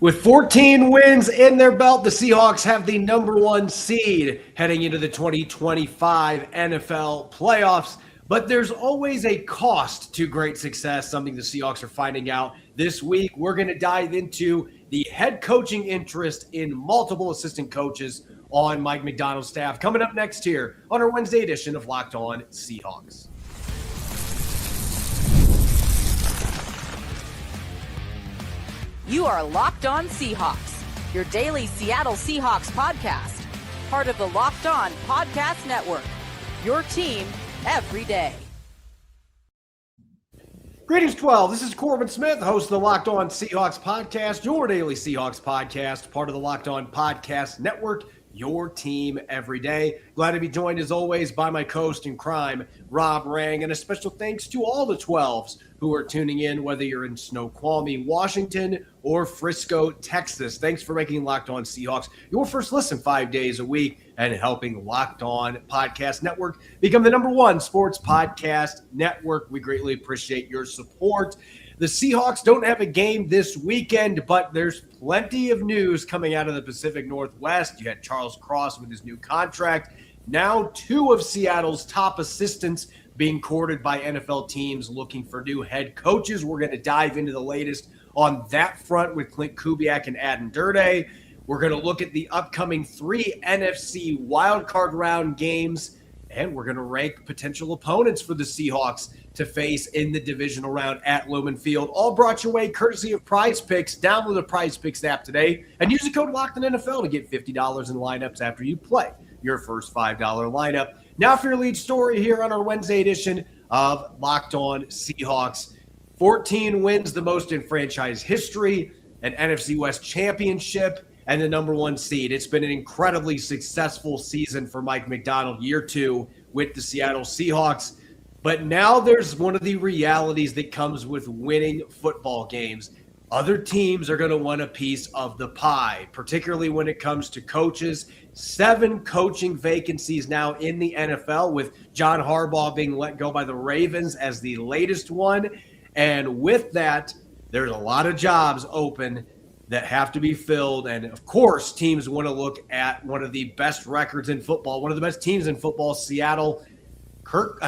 With 14 wins in their belt, the Seahawks have the number one seed heading into the 2025 NFL playoffs. But there's always a cost to great success, something the Seahawks are finding out this week. We're going to dive into the head coaching interest in multiple assistant coaches on Mike Macdonald's staff. Coming up next here on our Wednesday edition of Locked On Seahawks. You are Locked On Seahawks, your daily Seattle Seahawks podcast, part of the Locked On Podcast Network, your team every day. Greetings, 12. This is Corbin Smith, host of the Locked On Seahawks podcast, your daily Seahawks podcast, part of the Locked On Podcast Network, your team every day. Glad to be joined, as always, by my co-host in crime, Rob Rang, and a special thanks to all the 12s who are tuning in, whether you're in Snoqualmie, Washington, or Frisco, Texas. Thanks for making Locked On Seahawks your first listen 5 days a week and helping Locked On Podcast Network become the number one sports podcast network. We greatly appreciate your support. The Seahawks don't have a game this weekend, but there's plenty of news coming out of the Pacific Northwest. You had Charles Cross with his new contract. Now two of Seattle's top assistants being courted by NFL teams looking for new head coaches. We're going to dive into the latest on that front with Klint Kubiak and Aden Durde. We're going to look at the upcoming 3 NFC Wild Card round games, and we're going to rank potential opponents for the Seahawks to face in the Divisional Round at Lumen Field. All brought your way courtesy of Prize Picks. Download the Prize Picks app today and use the code LOCKEDONNFL to get $50 in lineups after you play your first $5 lineup. Now for your lead story here on our Wednesday edition of Locked On Seahawks. 14 wins, the most in franchise history, an NFC West championship, and the number one seed. It's been an incredibly successful season for Mike Macdonald, year 2 with the Seattle Seahawks. But now there's one of the realities that comes with winning football games. Other teams are going to want a piece of the pie, particularly when it comes to coaches. 7 coaching vacancies now in the NFL, with John Harbaugh being let go by the Ravens as the latest one. And with that, there's a lot of jobs open that have to be filled. And of course, teams want to look at one of the best records in football, one of the best teams in football, Seattle. Klint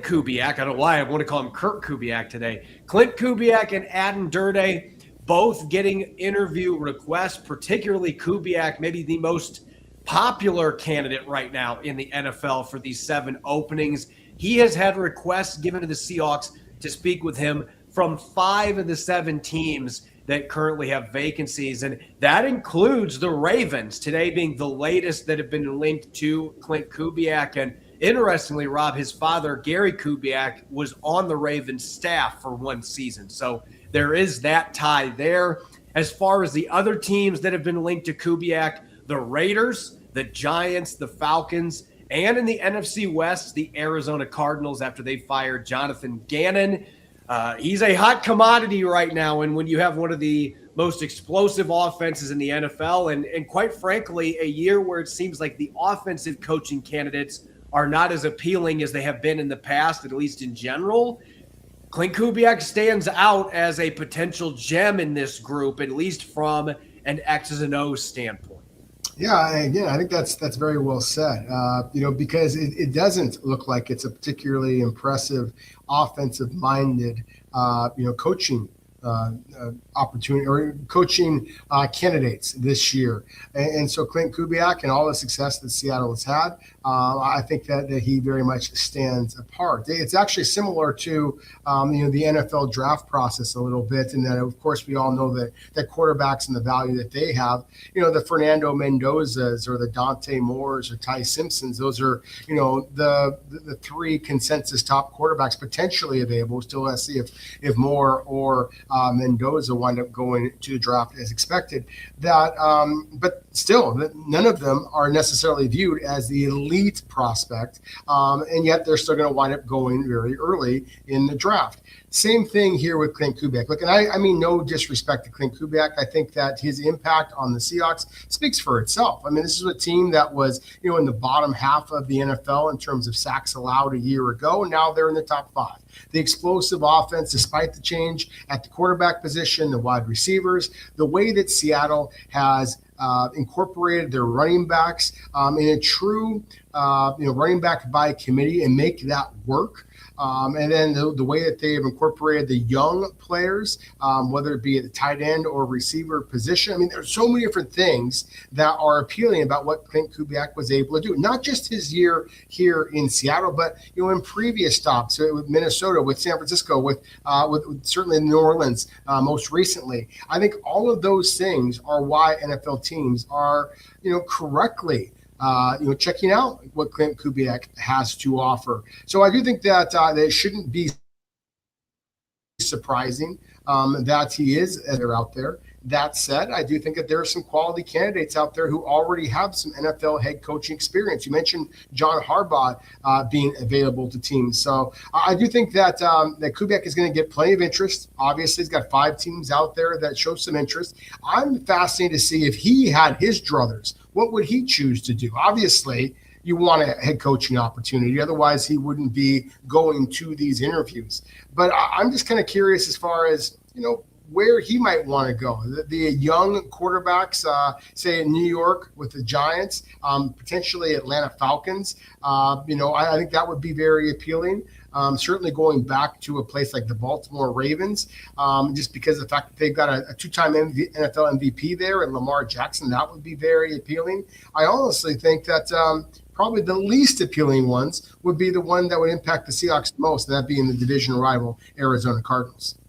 Kubiak. I don't know why I want to call him Kurt Kubiak today. Klint Kubiak and Aden Durde both getting interview requests, particularly Kubiak, maybe the most popular candidate right now in the NFL for these 7 openings. He has had requests given to the Seahawks to speak with him from 5 of the 7 teams that currently have vacancies, and that includes the Ravens, today being the latest that have been linked to Klint Kubiak. And interestingly, Rob, his father, Gary Kubiak, was on the Ravens staff for one season. So there is that tie there. As far as the other teams that have been linked to Kubiak, the Raiders, the Giants, the Falcons, and in the NFC West, the Arizona Cardinals after they fired Jonathan Gannon. He's a hot commodity right now, and when you have one of the most explosive offenses in the NFL, and quite frankly, a year where it seems like the offensive coaching candidates are not as appealing as they have been in the past, at least in general, Klint Kubiak stands out as a potential gem in this group, at least from an X's and O's standpoint. Yeah, again, I think that's very well said. Because it doesn't look like it's a particularly impressive offensive-minded, coaching opportunity or coaching candidates this year. And so Klint Kubiak and all the success that Seattle has had, I think that he very much stands apart. It's actually similar to, the NFL draft process a little bit. And then, of course, we all know that quarterbacks and the value that they have, the Fernando Mendozas or the Dante Moores or Ty Simpsons, those are, the 3 consensus top quarterbacks potentially available. Still, let's see if Moore or Mendoza wind up going to the draft as expected. But still, none of them are necessarily viewed as the elite elite prospect, and yet they're still going to wind up going very early in the draft. Same thing here with Klint Kubiak. Look, and I mean no disrespect to Klint Kubiak. I think that his impact on the Seahawks speaks for itself. I mean, this is a team that was, in the bottom half of the NFL in terms of sacks allowed a year ago, and now they're in the top 5. The explosive offense, despite the change at the quarterback position, the wide receivers, the way that Seattle has incorporated their running backs in a true, running back by committee and make that work. And then the way that they have incorporated the young players, whether it be at the tight end or receiver position. I mean, there's so many different things that are appealing about what Klint Kubiak was able to do. Not just his year here in Seattle, but in previous stops with Minnesota, with San Francisco, with certainly New Orleans most recently. I think all of those things are why NFL teams are correctly checking out what Klint Kubiak has to offer. So I do think that it shouldn't be surprising that he is out there. That said, I do think that there are some quality candidates out there who already have some NFL head coaching experience. You mentioned John Harbaugh being available to teams. So I do think that Kubiak is going to get plenty of interest. Obviously, he's got 5 teams out there that show some interest. I'm fascinated to see if he had his druthers, what would he choose to do? Obviously, you want a head coaching opportunity. Otherwise, he wouldn't be going to these interviews. But I'm just kind of curious as far as, where he might want to go. The young quarterbacks, say in New York with the Giants, potentially Atlanta Falcons, I think that would be very appealing. Certainly going back to a place like the Baltimore Ravens, just because of the fact that they've got a 2-time NFL MVP there and Lamar Jackson, that would be very appealing. I honestly think that probably the least appealing ones would be the one that would impact the Seahawks the most, that being the divisional rival Arizona Cardinals.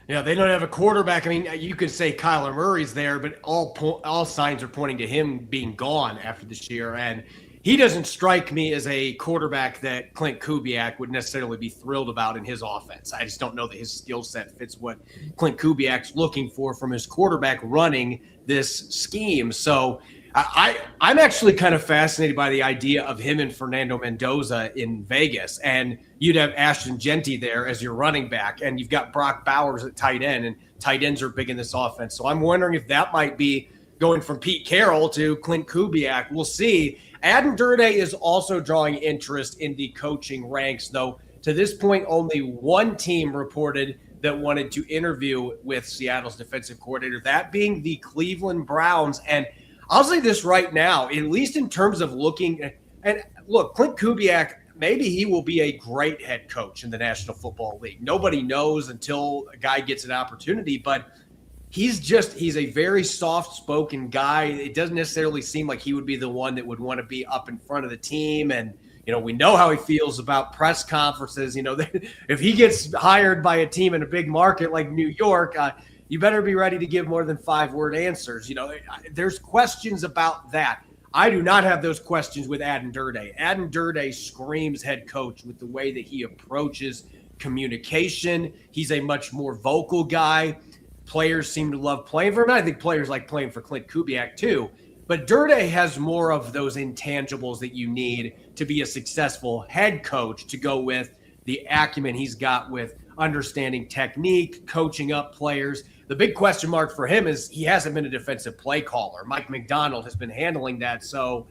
Yeah, they don't have a quarterback. I mean, you could say Kyler Murray's there, but all signs are pointing to him being gone after this year. And he doesn't strike me as a quarterback that Klint Kubiak would necessarily be thrilled about in his offense. I just don't know that his skill set fits what Klint Kubiak's looking for from his quarterback running this scheme. So I'm actually kind of fascinated by the idea of him and Fernando Mendoza in Vegas. And you'd have Ashton Genty there as your running back, and you've got Brock Bowers at tight end, and tight ends are big in this offense. So I'm wondering if that might be going from Pete Carroll to Klint Kubiak. We'll see. Aden Durde is also drawing interest in the coaching ranks, though to this point only one team reported that wanted to interview with Seattle's defensive coordinator, that being the Cleveland Browns. And I'll say this right now, at least in terms of looking – and look, Klint Kubiak, maybe he will be a great head coach in the National Football League. Nobody knows until a guy gets an opportunity, but he's a very soft-spoken guy. It doesn't necessarily seem like he would be the one that would want to be up in front of the team. And, we know how he feels about press conferences. If he gets hired by a team in a big market like New York, you better be ready to give more than 5-word answers. There's questions about that. I do not have those questions with Aden Durde. Aden Durde screams head coach with the way that he approaches communication. He's a much more vocal guy. Players seem to love playing for him. I think players like playing for Klint Kubiak too. But Durde has more of those intangibles that you need to be a successful head coach, to go with the acumen he's got with understanding technique, coaching up players. The big question mark for him is he hasn't been a defensive play caller. Mike McDonald has been handling that. So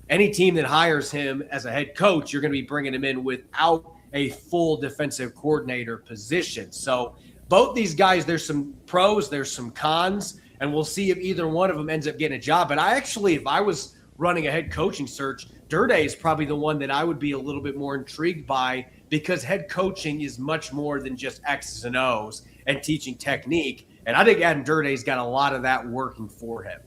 any team that hires him as a head coach, you're going to be bringing him in without a full defensive coordinator position. So both these guys, there's some pros, there's some cons, and we'll see if either one of them ends up getting a job. But if I was running a head coaching search, Durde is probably the one that I would be a little bit more intrigued by, because head coaching is much more than just X's and O's and teaching technique. And I think Aden Durde's got a lot of that working for him.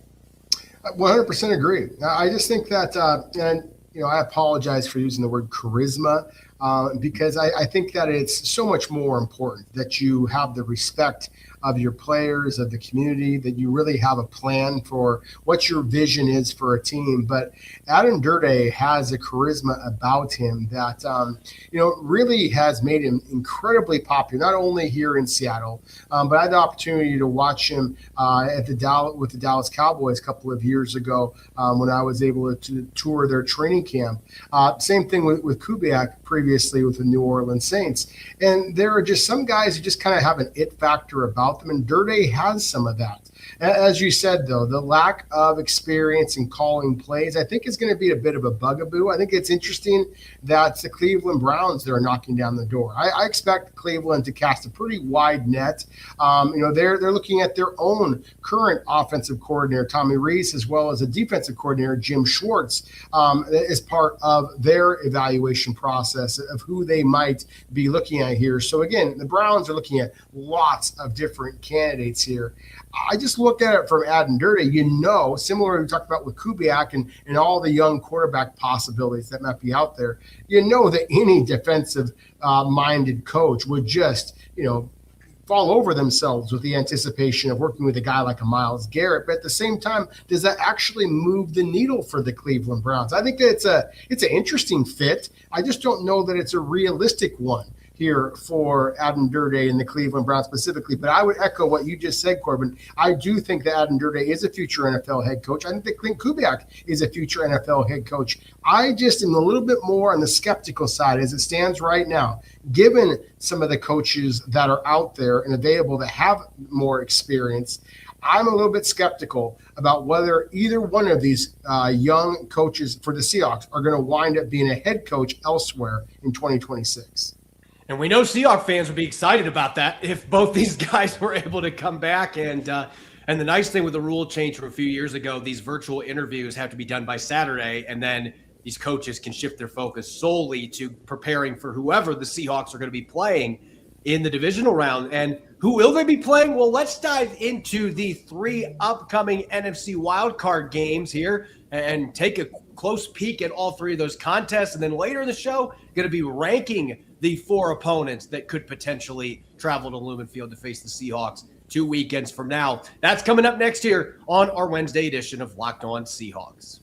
100% agree. I just think that, I apologize for using the word charisma, because I think that it's so much more important that you have the respect of your players, of the community, that you really have a plan for what your vision is for a team. But Aden Durde has a charisma about him that, really has made him incredibly popular, not only here in Seattle, but I had the opportunity to watch him with the Dallas Cowboys a couple of years ago when I was able to tour their training camp. Same thing with Kubiak previously with the New Orleans Saints. And there are just some guys who just kind of have an it factor about them, and Durde has some of that. As you said, though, the lack of experience in calling plays, I think, is going to be a bit of a bugaboo. I think it's interesting that it's the Cleveland Browns that are knocking down the door. I expect Cleveland to cast a pretty wide net. They're looking at their own current offensive coordinator, Tommy Rees, as well as a defensive coordinator, Jim Schwartz, as part of their evaluation process of who they might be looking at here. So, again, the Browns are looking at lots of different candidates here. I just looked at it from Aden Durde, similar to we talked about with Kubiak and all the young quarterback possibilities that might be out there, that any defensive-minded coach would just, fall over themselves with the anticipation of working with a guy like a Myles Garrett. But at the same time, does that actually move the needle for the Cleveland Browns? I think that it's an interesting fit. I just don't know that it's a realistic one here for Aden Durde and the Cleveland Browns specifically. But I would echo what you just said, Corbin. I do think that Aden Durde is a future NFL head coach. I think that Klint Kubiak is a future NFL head coach. I just am a little bit more on the skeptical side as it stands right now, given some of the coaches that are out there and available that have more experience. I'm a little bit skeptical about whether either one of these young coaches for the Seahawks are going to wind up being a head coach elsewhere in 2026. And we know Seahawks fans would be excited about that if both these guys were able to come back. And the nice thing with the rule change from a few years ago, these virtual interviews have to be done by Saturday, and then these coaches can shift their focus solely to preparing for whoever the Seahawks are going to be playing in the divisional round. And who will they be playing? Well, let's dive into the 3 upcoming NFC Wild Card games here and take a close peek at all 3 of those contests. And then later in the show, going to be ranking the 4 opponents that could potentially travel to Lumen Field to face the Seahawks 2 weekends from now. That's coming up next here on our Wednesday edition of Locked On Seahawks.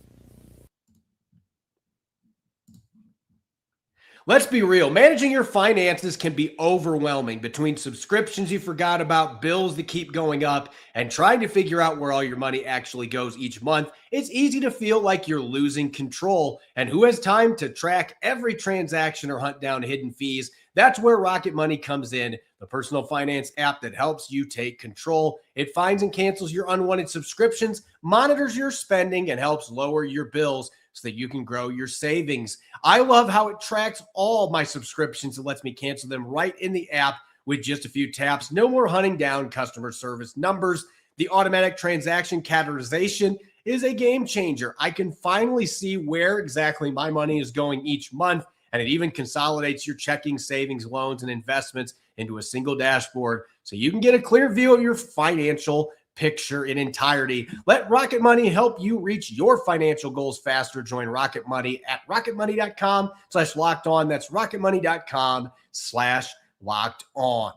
Let's be real. Managing your finances can be overwhelming between subscriptions you forgot about, bills that keep going up, and trying to figure out where all your money actually goes each month. It's easy to feel like you're losing control. And who has time to track every transaction or hunt down hidden fees? That's where Rocket Money comes in, the personal finance app that helps you take control. It finds and cancels your unwanted subscriptions, monitors your spending, and helps lower your bills so that you can grow your savings. I love how it tracks all my subscriptions and lets me cancel them right in the app with just a few taps. No more hunting down customer service numbers. The automatic transaction categorization is a game changer. I can finally see where exactly my money is going each month, and it even consolidates your checking, savings, loans, and investments into a single dashboard so you can get a clear view of your financial picture in entirety. Let Rocket Money help you reach your financial goals faster. Join Rocket Money at rocketmoney.com/locked-on. That's rocketmoney.com/locked-on.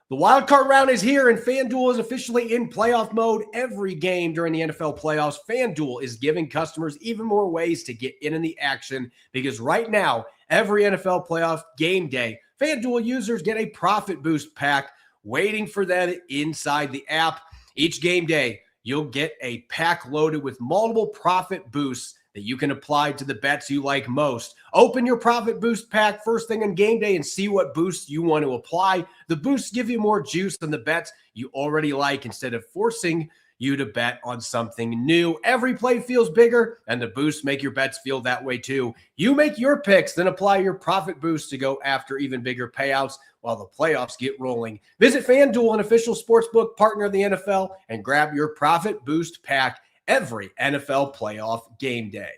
The wild card round is here, and FanDuel is officially in playoff mode. Every game during the NFL playoffs, FanDuel is giving customers even more ways to get in the action, because right now, every NFL playoff game day, FanDuel users get a profit boost pack waiting for them inside the app. Each game day, you'll get a pack loaded with multiple profit boosts that you can apply to the bets you like most. Open your profit boost pack first thing on game day and see what boosts you want to apply. The boosts give you more juice than the bets you already like, instead of forcing you to bet on something new. Every play feels bigger, and the boosts make your bets feel that way too. You make your picks, then apply your profit boost to go after even bigger payouts while the playoffs get rolling. Visit FanDuel, an official sportsbook partner of the NFL, and grab your profit boost pack every NFL playoff game day.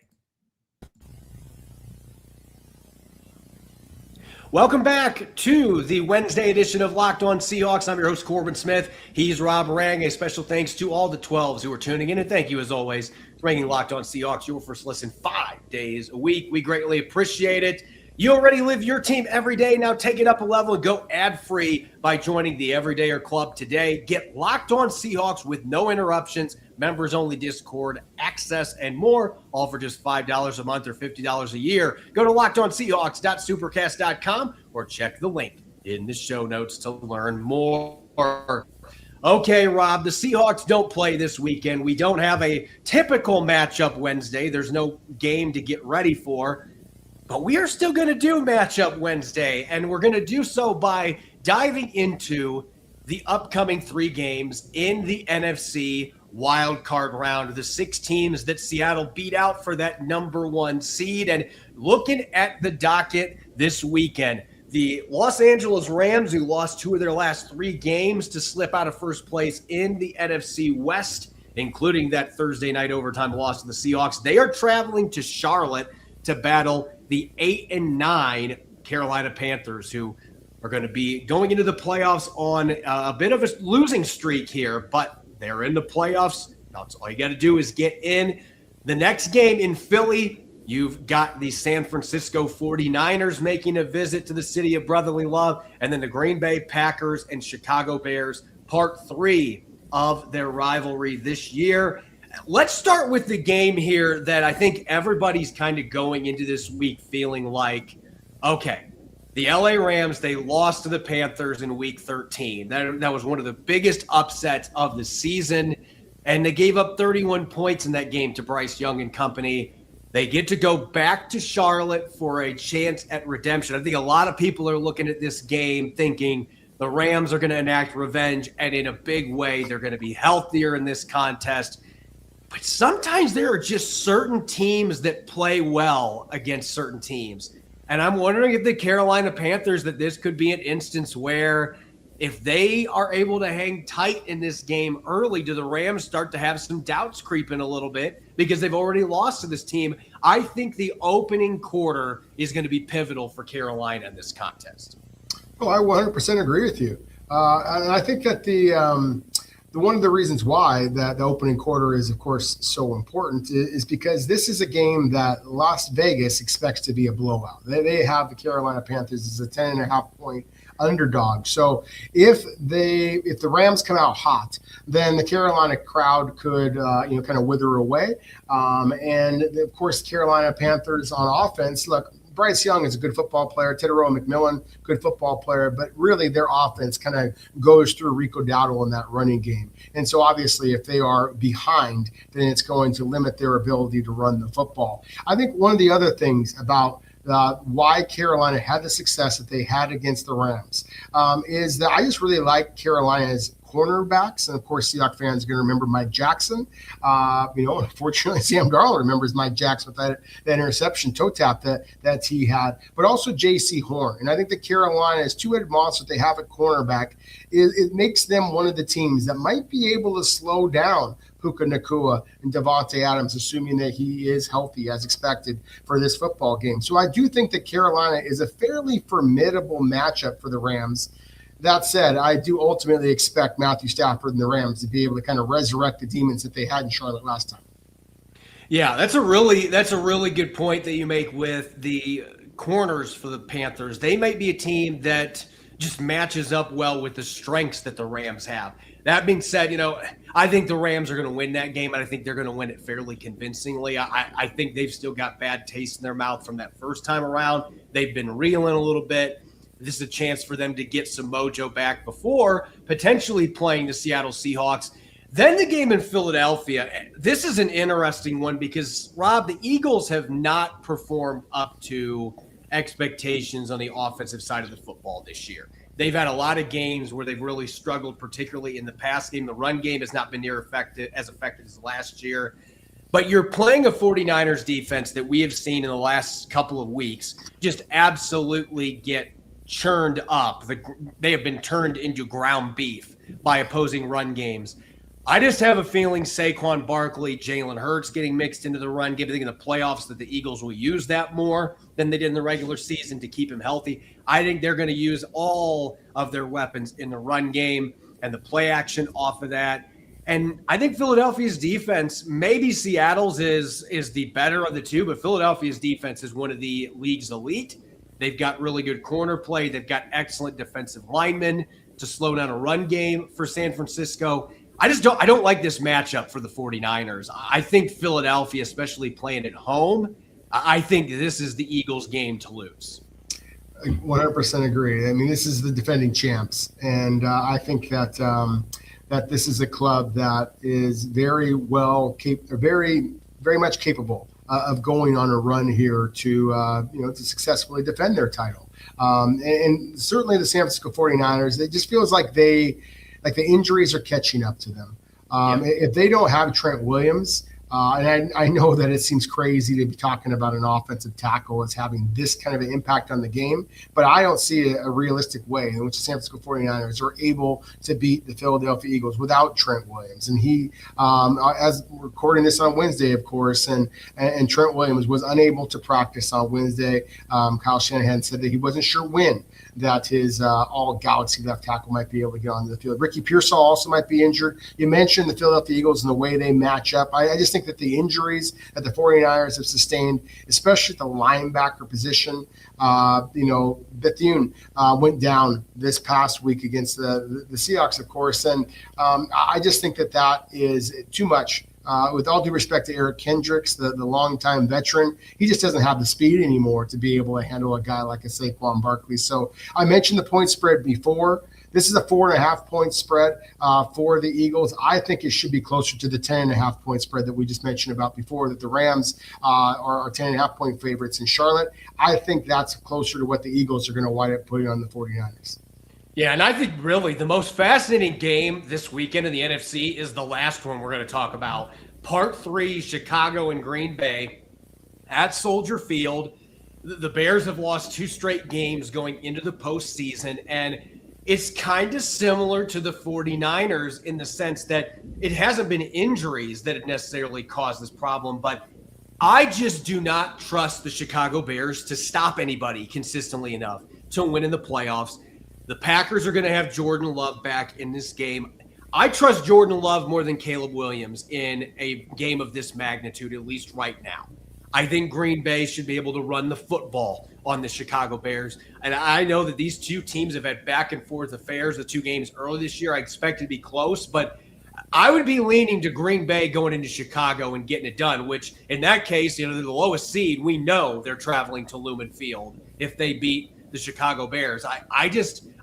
Welcome back to the Wednesday edition of Locked On Seahawks. I'm your host, Corbin Smith. He's Rob Rang. A special thanks to all the 12s who are tuning in, and thank you, as always, for making Locked On Seahawks your first listen 5 days a week. We greatly appreciate it. You already live your team every day. Now take it up a level and go ad-free by joining the Everydayer Club today. Get Locked On Seahawks with no interruptions, members-only Discord, access, and more, all for just $5 a month or $50 a year. Go to lockedonseahawks.supercast.com or check the link in the show notes to learn more. Okay, Rob, the Seahawks don't play this weekend. We don't have a typical matchup Wednesday. There's no game to get ready for. But we are still going to do Matchup Wednesday, and we're going to do so by diving into the upcoming 3 games in the NFC Wild Card round, the 6 teams that Seattle beat out for that number 1 seed. And looking at the docket this weekend, the Los Angeles Rams, who lost 2 of their last 3 games to slip out of first place in the NFC West, including that Thursday night overtime loss to the Seahawks, they are traveling to Charlotte to battle the 8-9 Carolina Panthers, who are going to be going into the playoffs on a bit of a losing streak here, but they're in the playoffs. That's all you got to do is get in. The next game in Philly, you've got the San Francisco 49ers making a visit to the city of brotherly love, and then the Green Bay Packers and Chicago Bears, part 3 of their rivalry this year. Let's start with the game here that I think everybody's kind of going into this week feeling like, okay, the LA Rams, they lost to the Panthers in week 13. That was one of the biggest upsets of the season, and they gave up 31 points in that game to Bryce Young and company. They get to go back to Charlotte for a chance at redemption. I think a lot of people are looking at this game thinking the Rams are going to enact revenge, and in a big way, they're going to be healthier in this contest. But sometimes there are just certain teams that play well against certain teams. And I'm wondering if the Carolina Panthers, that this could be an instance where if they are able to hang tight in this game early, do the Rams start to have some doubts creep in a little bit because they've already lost to this team? I think the opening quarter is going to be pivotal for Carolina in this contest. Oh, I 100% agree with you. And I think that one of the reasons why that the opening quarter is, of course, so important is because this is a game that Las Vegas expects to be a blowout. They have the Carolina Panthers as a 10.5-point underdog. So if the Rams come out hot, then the Carolina crowd could kind of wither away. And of course, Carolina Panthers on offense, look, Bryce Young is a good football player. Teteroa McMillan, good football player. But really, their offense kind of goes through Rico Dowdle in that running game. And so, obviously, if they are behind, then it's going to limit their ability to run the football. I think one of the other things about why Carolina had the success that they had against the Rams is that I just really like Carolina's cornerbacks. And of course, Seahawks fans are going to remember Mike Jackson. Unfortunately, Sam Darnold remembers Mike Jackson with that interception toe tap that he had, but also J.C. Horn. And I think that Carolina's two-headed monster they have at cornerback, it makes them one of the teams that might be able to slow down Puka Nacua and Devontae Adams, assuming that he is healthy as expected for this football game. So I do think that Carolina is a fairly formidable matchup for the Rams. That said, I do ultimately expect Matthew Stafford and the Rams to be able to kind of resurrect the demons that they had in Charlotte last time. Yeah, that's a really good point that you make with the corners for the Panthers. They might be a team that just matches up well with the strengths that the Rams have. That being said, I think the Rams are going to win that game, and I think they're going to win it fairly convincingly. I think they've still got bad taste in their mouth from that first time around. They've been reeling a little bit. This is a chance for them to get some mojo back before potentially playing the Seattle Seahawks. Then the game in Philadelphia. This is an interesting one because, Rob, the Eagles have not performed up to expectations on the offensive side of the football this year. They've had a lot of games where they've really struggled, particularly in the pass game. The run game has not been near as effective as last year. But you're playing a 49ers defense that we have seen in the last couple of weeks just absolutely get churned up. They have been turned into ground beef by opposing run games. I just have a feeling Saquon Barkley, Jalen Hurts getting mixed into the run game. I think in the playoffs that the Eagles will use that more than they did in the regular season to keep him healthy. I think they're going to use all of their weapons in the run game and the play action off of that. And I think Philadelphia's defense, maybe Seattle's is the better of the two, but Philadelphia's defense is one of the league's elite. They've got really good corner play. They've got excellent defensive linemen to slow down a run game for San Francisco. I don't like this matchup for the 49ers. I think Philadelphia, especially playing at home, I think this is the Eagles' game to lose. 100% agree. I mean, this is the defending champs, and I think that that this is a club that is very much capable of going on a run here to successfully defend their title. And certainly the San Francisco 49ers, it just feels like the injuries are catching up to them. If they don't have Trent Williams, and I know that it seems crazy to be talking about an offensive tackle as having this kind of an impact on the game, but I don't see a realistic way in which the San Francisco 49ers are able to beat the Philadelphia Eagles without Trent Williams. And he, as we're recording this on Wednesday, of course, and Trent Williams was unable to practice on Wednesday. Kyle Shanahan said that he wasn't sure when that his all-Galaxy left tackle might be able to get onto the field. Ricky Pearsall also might be injured. You mentioned the Philadelphia Eagles and the way they match up. I just think that the injuries that the 49ers have sustained, especially at the linebacker position, Bethune went down this past week against the Seahawks, of course, and I just think that is too much. With all due respect to Eric Kendricks, the longtime veteran, he just doesn't have the speed anymore to be able to handle a guy like a Saquon Barkley. So I mentioned the point spread before. This is a 4.5 point spread for the Eagles. I think it should be closer to the 10.5 point spread that we just mentioned about before, that the Rams are 10.5 point favorites in Charlotte. I think that's closer to what the Eagles are going to wind up putting on the 49ers. Yeah, and I think really the most fascinating game this weekend in the NFC is the last one we're going to talk about. Part 3, Chicago and Green Bay at Soldier Field. The Bears have lost 2 straight games going into the postseason, and it's kind of similar to the 49ers in the sense that it hasn't been injuries that have necessarily caused this problem, but I just do not trust the Chicago Bears to stop anybody consistently enough to win in the playoffs. The Packers are going to have Jordan Love back in this game. I trust Jordan Love more than Caleb Williams in a game of this magnitude, at least right now. I think Green Bay should be able to run the football on the Chicago Bears. And I know that these two teams have had back and forth affairs, the 2 games early this year. I expect it to be close, but I would be leaning to Green Bay going into Chicago and getting it done, which in that case, they're the lowest seed. We know they're traveling to Lumen Field if they beat the Chicago Bears.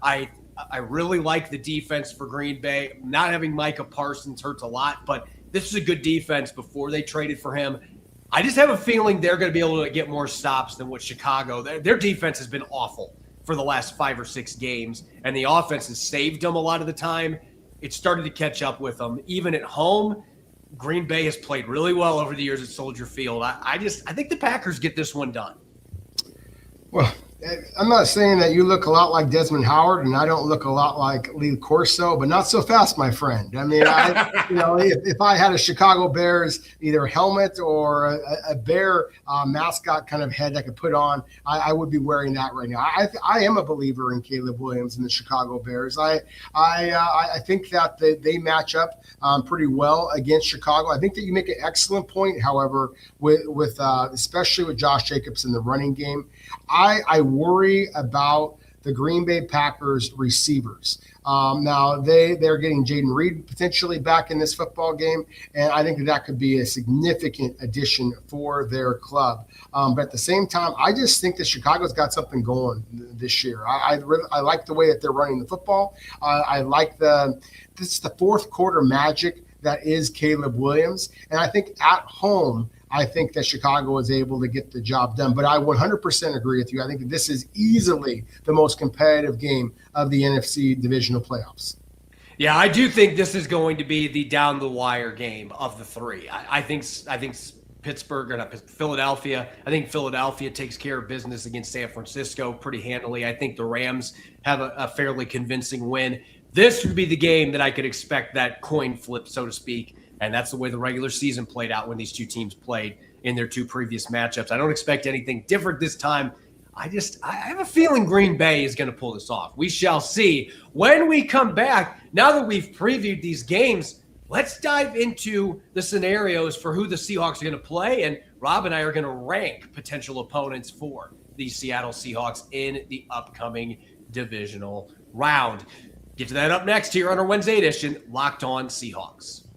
I really like the defense for Green Bay. Not having Micah Parsons hurts a lot, but this is a good defense before they traded for him. I just have a feeling they're going to be able to get more stops than what Chicago. Their defense has been awful for the last 5 or 6 games, and the offense has saved them a lot of the time. It started to catch up with them. Even at home, Green Bay has played really well over the years at Soldier Field. I think the Packers get this one done. Well, I'm not saying that you look a lot like Desmond Howard and I don't look a lot like Lee Corso, but not so fast, my friend. I mean, if I had a Chicago Bears either helmet or a bear mascot kind of head I could put on, I would be wearing that right now. I am a believer in Caleb Williams and the Chicago Bears. I think that they match up pretty well against Chicago. I think that you make an excellent point, however, with especially with Josh Jacobs in the running game. I worry about the Green Bay Packers receivers. Now they're getting Jaden Reed potentially back in this football game, and I think that could be a significant addition for their club. But at the same time, I just think that Chicago's got something going this year. I like the way that they're running the football. I like this is the fourth quarter magic that is Caleb Williams, and I think at home, I think that Chicago is able to get the job done. But I 100% agree with you. I think that this is easily the most competitive game of the NFC divisional playoffs. Yeah, I do think this is going to be the down-the-wire game of the 3. I think Philadelphia. I think Philadelphia takes care of business against San Francisco pretty handily. I think the Rams have a fairly convincing win. This would be the game that I could expect that coin flip, so to speak. And that's the way the regular season played out when these two teams played in their 2 previous matchups. I don't expect anything different this time. I have a feeling Green Bay is going to pull this off. We shall see. When we come back, now that we've previewed these games, let's dive into the scenarios for who the Seahawks are going to play. And Rob and I are going to rank potential opponents for the Seattle Seahawks in the upcoming divisional round. Get to that up next here on our Wednesday edition, Locked On Seahawks.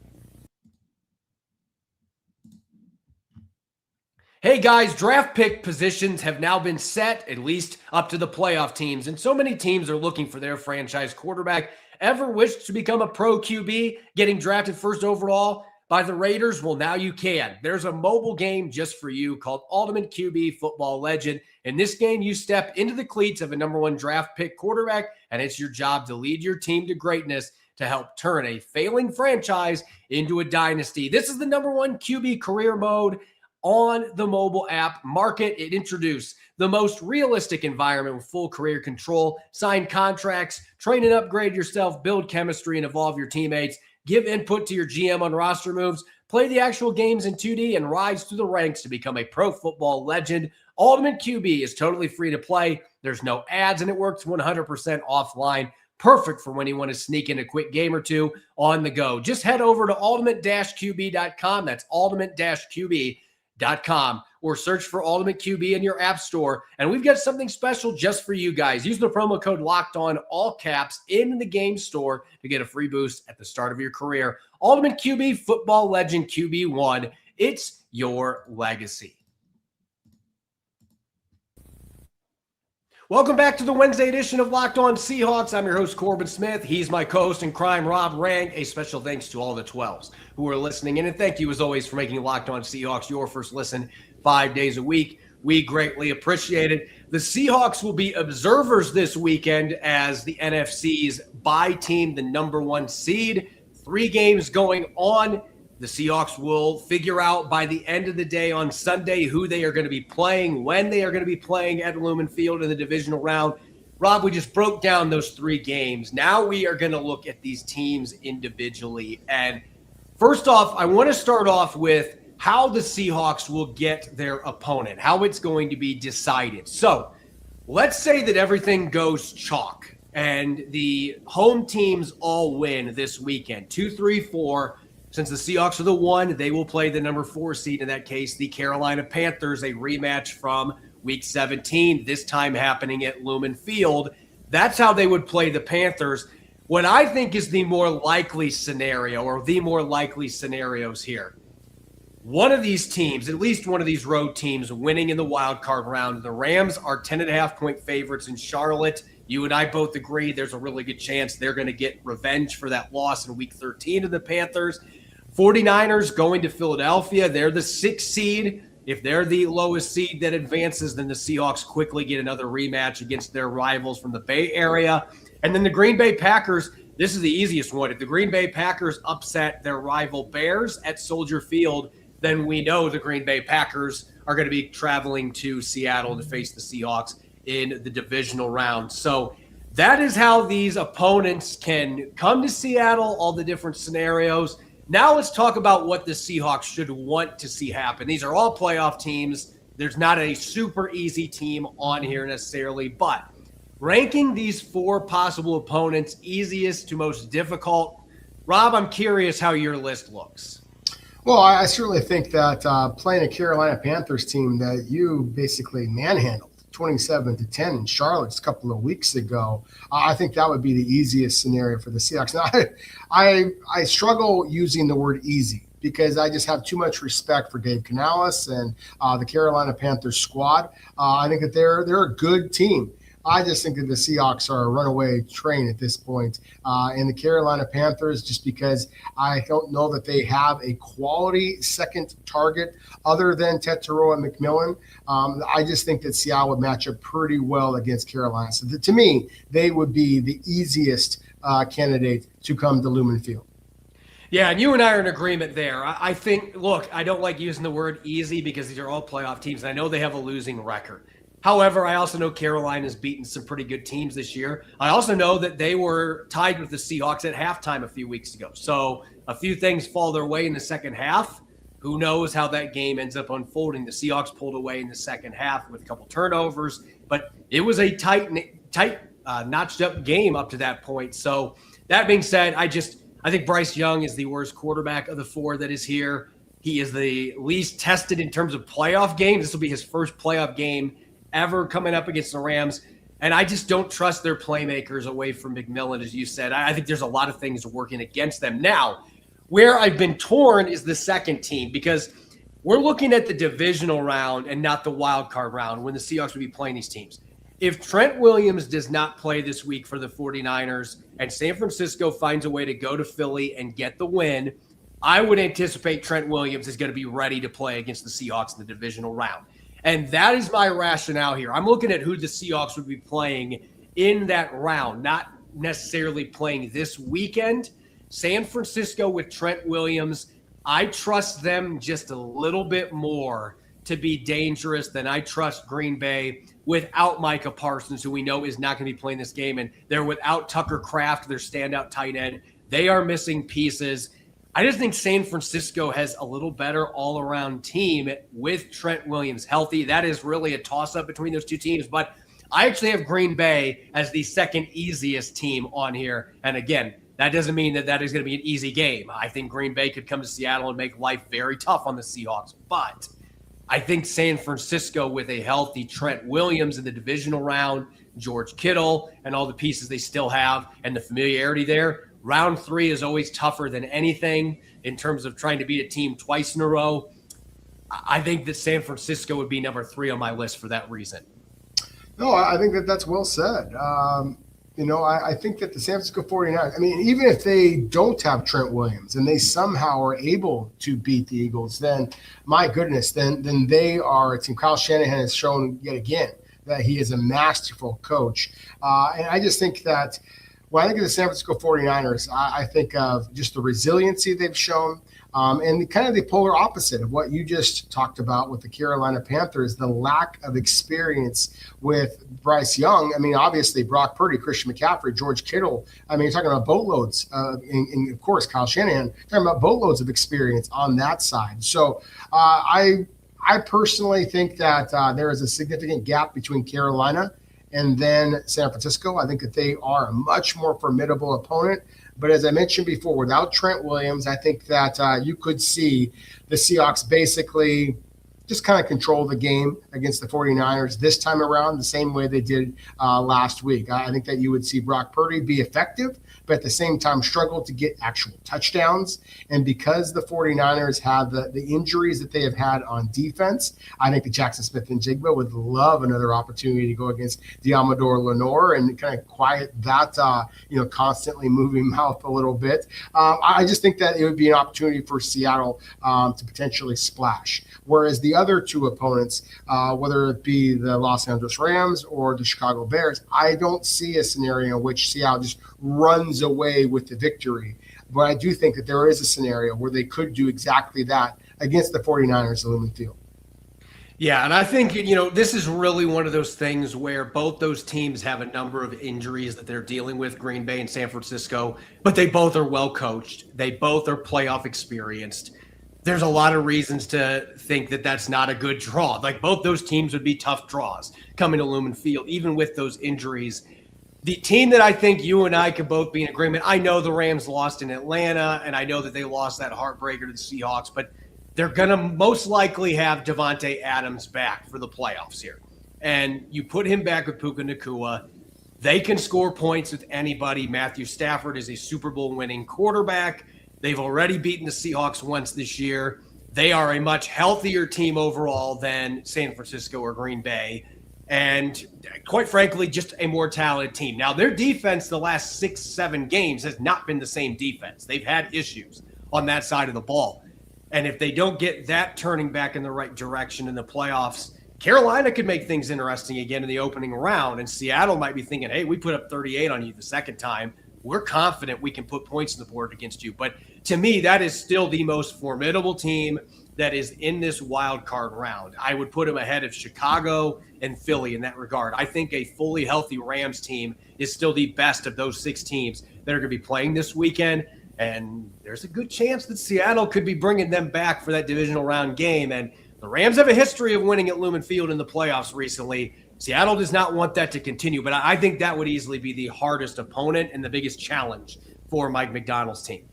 Hey guys, draft pick positions have now been set, at least up to the playoff teams. And so many teams are looking for their franchise quarterback. Ever wished to become a pro QB, getting drafted first overall by the Raiders? Well, now you can. There's a mobile game just for you called Ultimate QB Football Legend. In this game, you step into the cleats of a number one draft pick quarterback, and it's your job to lead your team to greatness to help turn a failing franchise into a dynasty. This is the number one QB career mode on the mobile app market. It introduced the most realistic environment with full career control, sign contracts, train and upgrade yourself, build chemistry, and evolve your teammates. Give input to your GM on roster moves, play the actual games in 2D, and rise through the ranks to become a pro football legend. Ultimate QB is totally free to play. There's no ads, and it works 100% offline. Perfect for when you want to sneak in a quick game or two on the go. Just head over to ultimate-qb.com. That's ultimate-qb.com, or search for Ultimate QB in your app store. And we've got something special just for you guys. Use the promo code LOCKEDON, all caps, in the game store to get a free boost at the start of your career. Ultimate QB Football Legend QB1. It's your legacy. Welcome back to the Wednesday edition of Locked On Seahawks. I'm your host, Corbin Smith. He's my co-host in crime, Rob Rang. A special thanks to all the 12s who are listening in. And thank you, as always, for making Locked On Seahawks your first listen 5 days a week. We greatly appreciate it. The Seahawks will be observers this weekend as the NFC's bye team, the number one seed. 3 games going on. The Seahawks will figure out by the end of the day on Sunday who they are going to be playing, when they are going to be playing at Lumen Field in the divisional round. Rob, we just broke down those 3 games. Now we are going to look at these teams individually. And first off, I want to start off with how the Seahawks will get their opponent, how it's going to be decided. So let's say that everything goes chalk and the home teams all win this weekend, 2, 3, 4. Since the Seahawks are the 1, they will play the number 4 seed, in that case, the Carolina Panthers, a rematch from Week 17, this time happening at Lumen Field. That's how they would play the Panthers. What I think is the more likely scenario, or the more likely scenarios here, one of these teams, at least one of these road teams, winning in the wild card round. The Rams are 10.5-point favorites in Charlotte. You and I both agree there's a really good chance they're going to get revenge for that loss in Week 13 to the Panthers. 49ers going to Philadelphia. They're the 6th seed. If they're the lowest seed that advances, then the Seahawks quickly get another rematch against their rivals from the Bay Area. And then the Green Bay Packers, this is the easiest one. If the Green Bay Packers upset their rival Bears at Soldier Field, then we know the Green Bay Packers are going to be traveling to Seattle to face the Seahawks in the divisional round. So that is how these opponents can come to Seattle, all the different scenarios. Now let's talk about what the Seahawks should want to see happen. These are all playoff teams. There's not a super easy team on here necessarily, but ranking these 4 possible opponents, easiest to most difficult, Rob, I'm curious how your list looks. Well, I certainly think that playing a Carolina Panthers team that you basically manhandled 27-10 in Charlotte a couple of weeks ago, I think that would be the easiest scenario for the Seahawks. Now, I struggle using the word easy because I just have too much respect for Dave Canales and the Carolina Panthers squad. I think that they're a good team. I just think that the Seahawks are a runaway train at this point. And the Carolina Panthers, just because I don't know that they have a quality second target other than Tetero and McMillan. I just think that Seattle would match up pretty well against Carolina. So to me, they would be the easiest candidate to come to Lumen Field. Yeah, and you and I are in agreement there. I think, look, I don't like using the word easy because these are all playoff teams. And I know they have a losing record. However, I also know Carolina's beaten some pretty good teams this year. I also know that they were tied with the Seahawks at halftime a few weeks ago. So a few things fall their way in the second half. Who knows how that game ends up unfolding? The Seahawks pulled away in the second half with a couple turnovers, but it was a tight, notched up game up to that point. So that being said, I think Bryce Young is the worst quarterback of the 4 that is here. He is the least tested in terms of playoff games. This will be his first playoff game ever coming up against the Rams. And I just don't trust their playmakers away from McMillan, as you said. I think there's a lot of things working against them. Now, where I've been torn is the second team, because we're looking at the divisional round and not the wild card round when the Seahawks would be playing these teams. If Trent Williams does not play this week for the 49ers and San Francisco finds a way to go to Philly and get the win, I would anticipate Trent Williams is going to be ready to play against the Seahawks in the divisional round. And that is my rationale here. I'm looking at who the Seahawks would be playing in that round, not necessarily playing this weekend. San Francisco with Trent Williams, I trust them just a little bit more to be dangerous than I trust Green Bay without Micah Parsons, who we know is not going to be playing this game. And they're without Tucker Kraft, their standout tight end. They are missing pieces. I just think San Francisco has a little better all-around team with Trent Williams healthy. That is really a toss-up between those two teams. But I actually have Green Bay as the second easiest team on here. And again, that doesn't mean that that is going to be an easy game. I think Green Bay could come to Seattle and make life very tough on the Seahawks. But I think San Francisco with a healthy Trent Williams in the divisional round, George Kittle, and all the pieces they still have, and the familiarity there, round 3 is always tougher than anything in terms of trying to beat a team twice in a row. I think that San Francisco would be number 3 on my list for that reason. No, I think that that's well said. I think that the San Francisco 49ers, even if they don't have Trent Williams and they somehow are able to beat the Eagles, then my goodness, then they are a team. Kyle Shanahan has shown yet again that he is a masterful coach. And I just think that when I think of the San Francisco 49ers, I think of just the resiliency they've shown. And kind of the polar opposite of what you just talked about with the Carolina Panthers, the lack of experience with Bryce Young. Obviously, Brock Purdy, Christian McCaffrey, George Kittle. You're talking about boatloads. And of course, Kyle Shanahan, talking about boatloads of experience on that side. So I personally think that there is a significant gap between Carolina and then San Francisco. I think that they are a much more formidable opponent. But as I mentioned before, without Trent Williams, I think that you could see the Seahawks basically just kind of control the game against the 49ers this time around the same way they did last week. I think that you would see Brock Purdy be effective, but at the same time struggle to get actual touchdowns. And because the 49ers have the injuries that they have had on defense, I think that Jackson Smith-Njigba would love another opportunity to go against Diamador Lenore and kind of quiet that constantly moving mouth a little bit. I just think that it would be an opportunity for Seattle to potentially splash. Whereas the other two opponents, whether it be the Los Angeles Rams or the Chicago Bears, I don't see a scenario in which Seattle just runs away with the victory. But I do think that there is a scenario where they could do exactly that against the 49ers at Lumen Field. Yeah, and I think, this is really one of those things where both those teams have a number of injuries that they're dealing with, Green Bay and San Francisco, but they both are well coached. They both are playoff experienced. There's a lot of reasons to think that that's not a good draw. Like, both those teams would be tough draws coming to Lumen Field, even with those injuries. The team that I think you and I could both be in agreement, I know the Rams lost in Atlanta, and I know that they lost that heartbreaker to the Seahawks, but they're going to most likely have Devontae Adams back for the playoffs here. And you put him back with Puka Nacua. They can score points with anybody. Matthew Stafford is a Super Bowl winning quarterback. They've already beaten the Seahawks once this year. They are a much healthier team overall than San Francisco or Green Bay. And quite frankly, just a more talented team. Now, their defense the last 6-7 games has not been the same defense. They've had issues on that side of the ball. And if they don't get that turning back in the right direction in the playoffs, Carolina could make things interesting again in the opening round. And Seattle might be thinking, hey, we put up 38 on you the second time. We're confident we can put points on the board against you. But to me, that is still the most formidable team that is in this wild card round. I would put them ahead of Chicago and Philly in that regard. I think a fully healthy Rams team is still the best of those 6 teams that are going to be playing this weekend. And there's a good chance that Seattle could be bringing them back for that divisional round game. And the Rams have a history of winning at Lumen Field in the playoffs recently. Seattle does not want that to continue, but I think that would easily be the hardest opponent and the biggest challenge for Mike McDonald's team.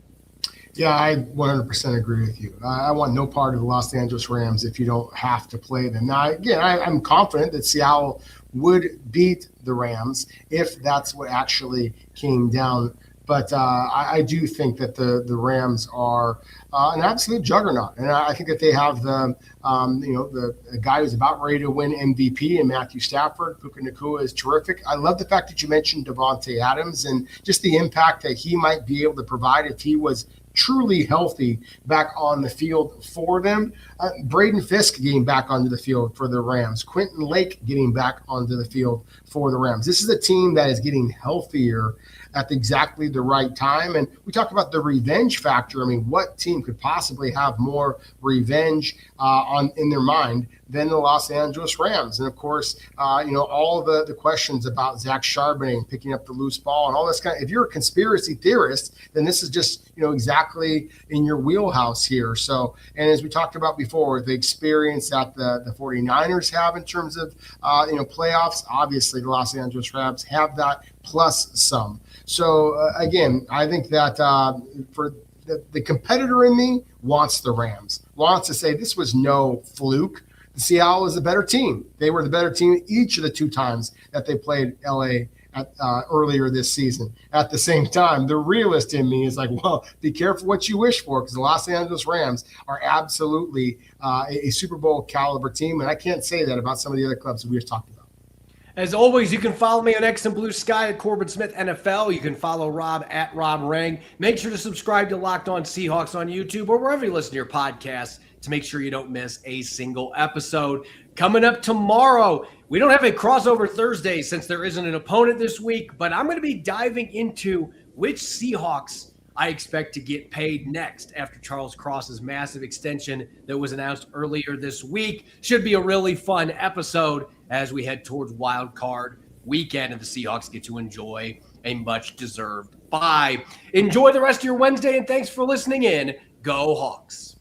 Yeah, I 100% agree with you. I want no part of the Los Angeles Rams if you don't have to play them. Now, again, I'm confident that Seattle would beat the Rams if that's what actually came down. But I do think that the Rams are an absolute juggernaut, and I think that they have the guy who's about ready to win MVP in Matthew Stafford. Puka Nacua is terrific. I love the fact that you mentioned Devontae Adams and just the impact that he might be able to provide if he was truly healthy back on the field for them. Braden Fisk getting back onto the field for the Rams. Quentin Lake getting back onto the field for the Rams. This is a team that is getting healthier at exactly the right time. And we talk about the revenge factor. I mean, what team could possibly have more revenge in their mind than the Los Angeles Rams? And of course, all the questions about Zach Charbonnet picking up the loose ball and all this if you're a conspiracy theorist, then this is just, exactly in your wheelhouse here. So, and as we talked about before, the experience that the 49ers have in terms of, playoffs, obviously the Los Angeles Rams have that plus some. So again, I think that for the competitor in me wants the Rams, wants to say this was no fluke. Seattle is the better team. They were the better team each of the two times that they played LA earlier this season. At the same time, the realist in me is like, well, be careful what you wish for, because the Los Angeles Rams are absolutely a Super Bowl caliber team. And I can't say that about some of the other clubs that we just talked about. As always, you can follow me on X and Blue Sky at Corbin Smith NFL. You can follow Rob at Rob Rang. Make sure to subscribe to Locked On Seahawks on YouTube or wherever you listen to your podcasts to make sure you don't miss a single episode. Coming up tomorrow, we don't have a crossover Thursday since there isn't an opponent this week, but I'm going to be diving into which Seahawks I expect to get paid next after Charles Cross's massive extension that was announced earlier this week. Should be a really fun episode as we head towards Wild Card weekend and the Seahawks get to enjoy a much-deserved bye. Enjoy the rest of your Wednesday, and thanks for listening in. Go Hawks.